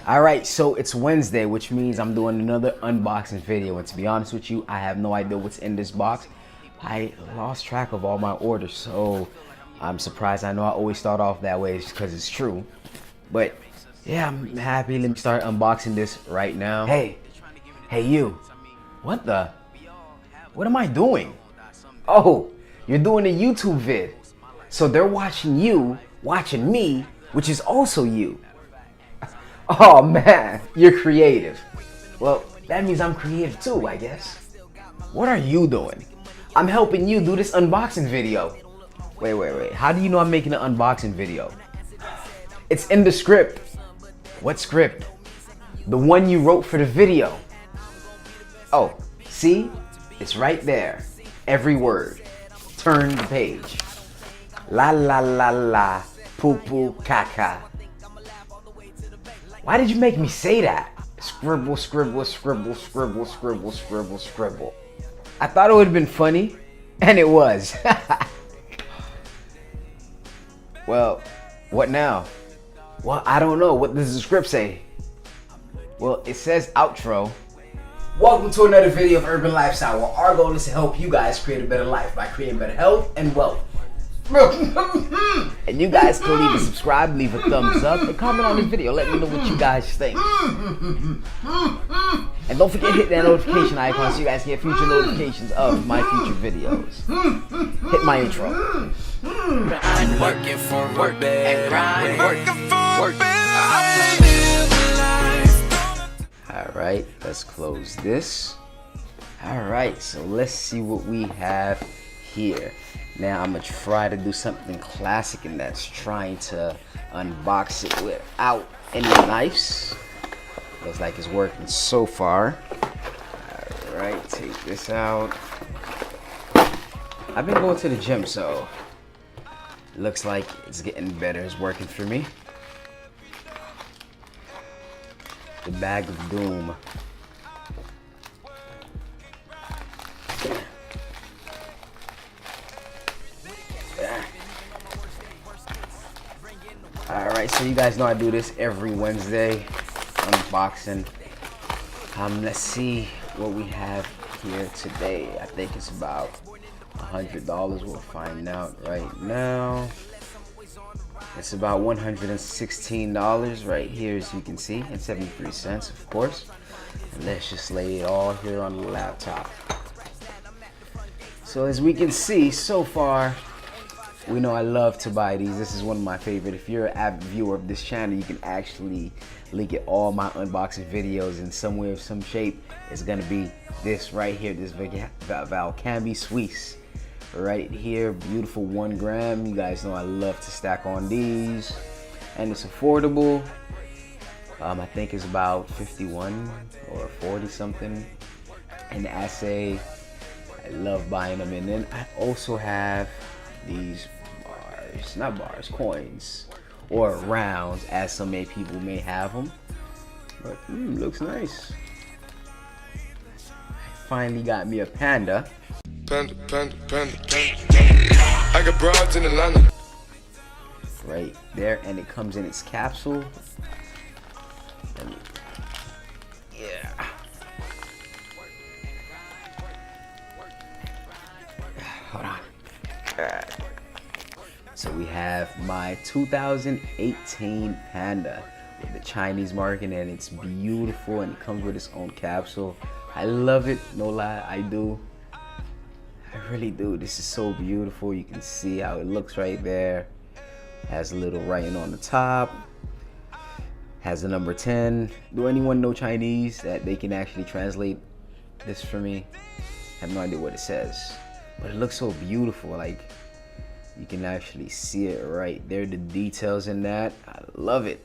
Alright, so it's Wednesday, which means I'm doing another unboxing video. And to be honest with you, I have no idea what's in this box. I lost track of all my orders, so I'm surprised. I know I always start off that way because it's true. But yeah, I'm happy. Let me start unboxing this right now. Hey you. What am I doing? Oh, you're doing a YouTube vid. So they're watching you, watching me, which is also you. Oh man, you're creative. Well, that means I'm creative too, I guess. What are you doing? I'm helping you do this unboxing video. Wait. How do you know I'm making an unboxing video? It's in the script. What script? The one you wrote for the video. Oh, see? It's right there. Every word. Turn the page. La la la la, poo poo caca. Why did you make me say that? Scribble, scribble, scribble, scribble, scribble, scribble, scribble. I thought it would have been funny, and it was. Well, what now? Well, I don't know. What does the script say? Well, it says outro. Welcome to another video of Urban Lifestyle, where our goal is to help you guys create a better life by creating better health and wealth. And you guys can leave a subscribe, leave a thumbs up, and comment on this video. Let me know what you guys think. And don't forget to hit that notification icon so you guys get future notifications of my future videos. Hit my intro. I'm working for work and grind. Alright, let's close this. Alright, so let's see what we have here. Now I'm gonna try to do something classic, and that's trying to unbox it without any knives. Looks like it's working so far. Alright, take this out. I've been going to the gym, so it looks like it's getting better. It's working for me. The bag of doom. Alright, so you guys know I do this every Wednesday, unboxing. Let's see what we have here today. I think it's about $100. We'll find out right now. It's about $116 right here, as you can see, and 73 cents, of course. And let's just lay it all here on the laptop. So as we can see, so far, we know I love to buy these. This is one of my favorite. If you're an avid viewer of this channel, you can actually link at all my unboxing videos in some way or some shape. It's gonna be this right here, this Valcambi Suisse. Right here, beautiful 1 gram. You guys know I love to stack on these. And it's affordable. I think it's about 51 or 40 something. And the assay, I love buying them. And then I also have these bars, not bars, coins, or rounds, as some people may have them. But looks nice. I finally got me a panda. Panda. I got broads in Atlanta. Right there, and it comes in its capsule. Yeah. Hold on. So we have my 2018 Panda with the Chinese market, and it's beautiful, and it comes with its own capsule. I love it, no lie, I do. I really do. This is so beautiful. You can see how it looks right there. Has a little writing on the top. Has a number 10. Do anyone know Chinese that they can actually translate this for me? I have no idea what it says, but it looks so beautiful. Like, you can actually see it right there, the details in that. I love it.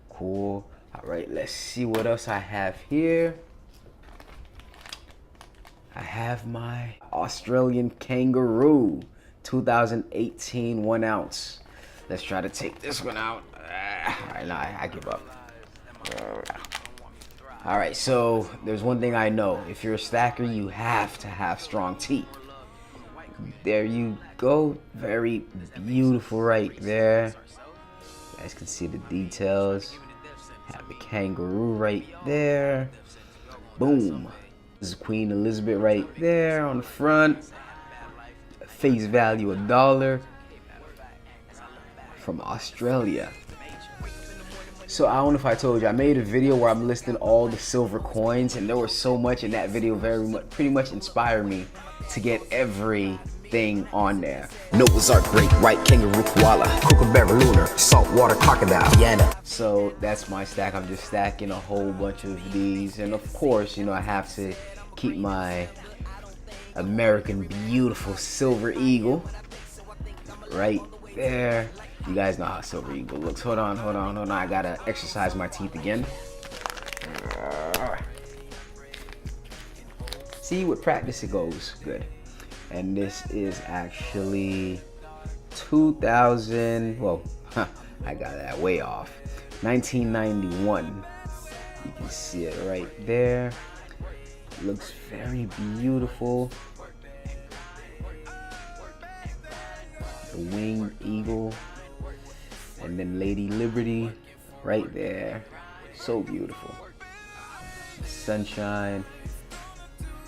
Cool. All right, let's see what else I have here. I have my Australian Kangaroo 2018 1 ounce. Let's try to take this one out. All right, nah, I give up. All right, so there's one thing I know. If you're a stacker, you have to have strong teeth. There you go. Very beautiful right there. You guys can see the details. Have the kangaroo right there. Boom. This is Queen Elizabeth right there on the front. Face value $1 from Australia. So I don't know if I told you, I made a video where I'm listing all the silver coins, and there was so much in that video, pretty much inspired me to get everything on there. Noah's Ark, great white kangaroo koala, kookaburra lunar, saltwater crocodile, Yana. So that's my stack. I'm just stacking a whole bunch of these, and of course, you know, I have to keep my American beautiful silver eagle right there. You guys know how silver eagle looks. Hold on. I gotta exercise my teeth again. See, with practice it goes good. And this is actually 2000. Well, I got that way off. 1991. You can see it right there. Looks very beautiful. The winged eagle. And then Lady Liberty right there. So beautiful. Sunshine.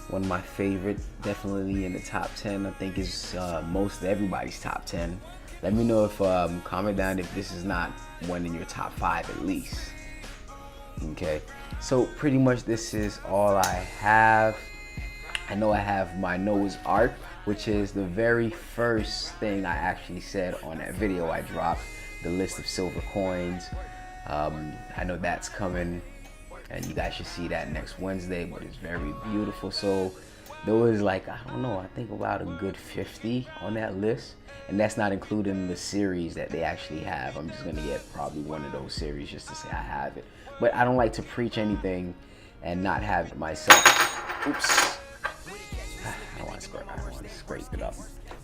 One of my favorite. Definitely in the top 10. I think is most everybody's top 10. Let me know if, comment down if this is not one in your top 5 at least. Okay. So pretty much this is all I have. I know I have my Noah's Ark, which is the very first thing I actually said on that video I dropped. The list of silver coins. I know that's coming, and you guys should see that next Wednesday, but it's very beautiful. So there was like, I don't know, I think about a good 50 on that list, and that's not including the series that they actually have. I'm just gonna get probably one of those series just to say I have it. But I don't like to preach anything and not have it myself. Oops. I don't want to scrape it up.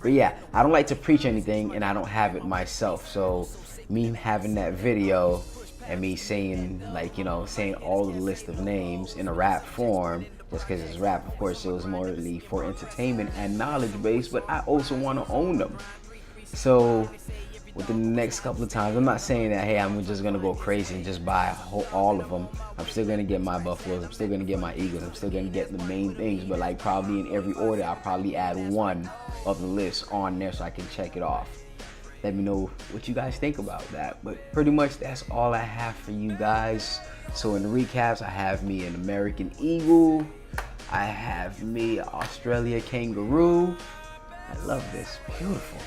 But yeah, I don't like to preach anything and I don't have it myself. So me having that video and me saying, like, you know, saying all the list of names in a rap form, just because it's rap, of course, it was more for entertainment and knowledge base, but I also want to own them. So within the next couple of times, I'm not saying that, hey, I'm just gonna go crazy and just buy all of them. I'm still gonna get my buffaloes, I'm still gonna get my eagles, I'm still gonna get the main things, but like probably in every order, I'll probably add one of the list on there so I can check it off. Let me know what you guys think about that. But pretty much that's all I have for you guys. So in the recaps, I have me an American eagle, I have me an Australia kangaroo. I love this, beautiful.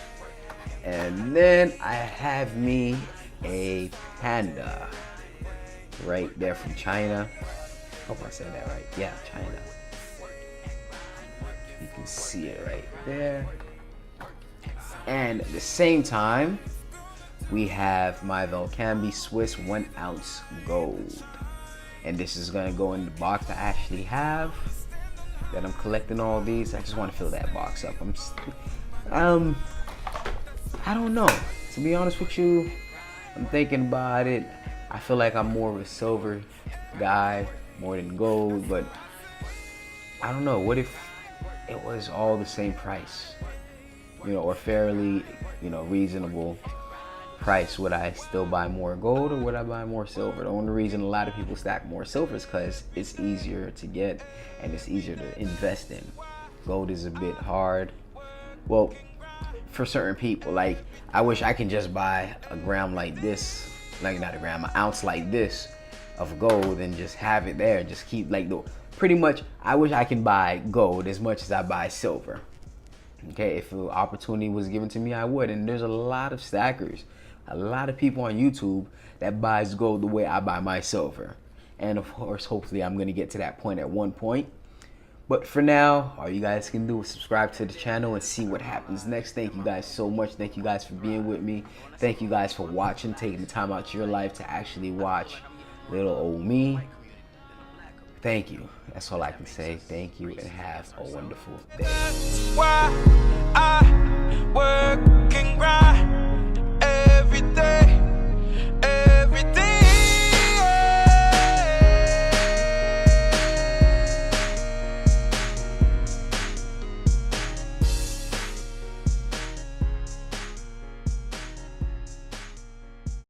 And then I have me a panda right there from China. Hope I said that right. Yeah, China. You can see it right there. And at the same time, we have my Velcambi Swiss 1 ounce gold. And this is gonna go in the box I actually have that I'm collecting all these. I just want to fill that box up. I don't know. To be honest with you, I'm thinking about it. I feel like I'm more of a silver guy more than gold, but I don't know. What if it was all the same price? You know, or fairly, you know, reasonable price. Would I still buy more gold or would I buy more silver? The only reason a lot of people stack more silver is because it's easier to get and it's easier to invest in. Gold is a bit hard. Well, for certain people, like I wish I can just buy a gram like this, like not a gram, an ounce like this of gold and just have it there and just keep like the, pretty much I wish I can buy gold as much as I buy silver. Okay, if an opportunity was given to me, I would. And there's a lot of stackers, a lot of people on YouTube that buys gold the way I buy my silver. And of course, hopefully I'm gonna get to that point at one point. But for now, all you guys can do is subscribe to the channel and see what happens next. Thank you guys so much. Thank you guys for being with me. Thank you guys for watching, taking the time out of your life to actually watch little old me. Thank you. That's all I can say. Thank you and have a wonderful day. That's why I work